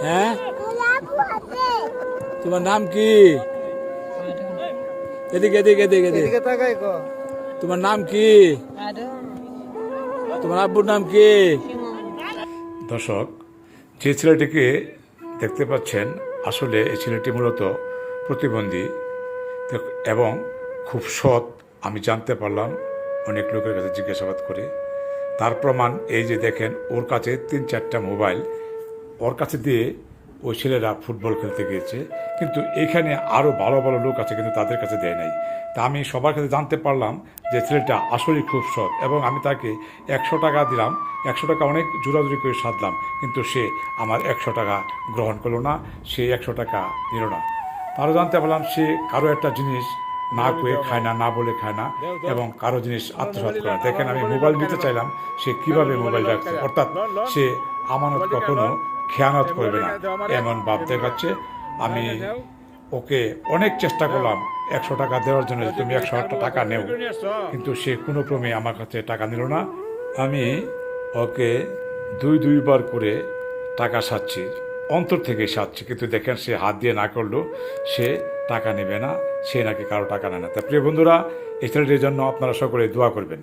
হ্যাঁ, তোমার নাম কি? এদিকে এদিকে এদিকে এদিকে তোমার নাম কি? তোমার আব্বুর নাম কি? দর্শক, যে ছেলেটিকে দেখতে পাচ্ছেন আসলে এই ছেলেটি মূলত প্রতিবন্ধী এবং খুব সৎ। আমি জানতে পারলাম অনেক লোকের কাছে জিজ্ঞাসাবাদ করে। তার প্রমাণ এই যে দেখেন, ওর কাছে 3-4টা মোবাইল ওর কাছে দিয়ে ওই ছেলেরা ফুটবল খেলতে গিয়েছে, কিন্তু এখানে আরও ভালো ভালো লোক আছে কিন্তু তাদের কাছে দেয় নাই। তা আমি সবার কাছে জানতে পারলাম যে ছেলেটা আসলেই খুব সৎ, এবং আমি তাকে 100 টাকা দিলাম। 100 টাকা অনেক জোরাজুরি করে সাধলাম, কিন্তু সে আমার 100 টাকা গ্রহণ করলো না, সে 100 টাকা নিল না। তারও জানতে পারলাম সে কারো একটা জিনিস না কয়ে খায় না, না বলে খায় না, এবং কারো জিনিস আত্মসাৎ করে না। দেখেন, আমি মোবাইল নিতে চাইলাম, সে কিভাবে মোবাইল রাখছে, অর্থাৎ সে আমানত কখনো খেয়ানত করবে না এমন ভাব দেখাচ্ছে। আমি ওকে অনেক চেষ্টা করলাম 100 টাকা দেওয়ার জন্য, তুমি 100 টাকা নেও, কিন্তু সে কোনো ক্রমে আমার কাছে টাকা নিল না। আমি ওকে দুইবার করে টাকা সাচ্ছি, অন্তর থেকে সাচ্ছি, কিন্তু দেখেন সে হাত দিয়ে না করলেও সে টাকা নেবে না, সে নাকি কারো টাকা নেয় না। তা প্রিয় বন্ধুরা, এই ছেলেটির জন্য আপনারা সকলে দোয়া করবেন।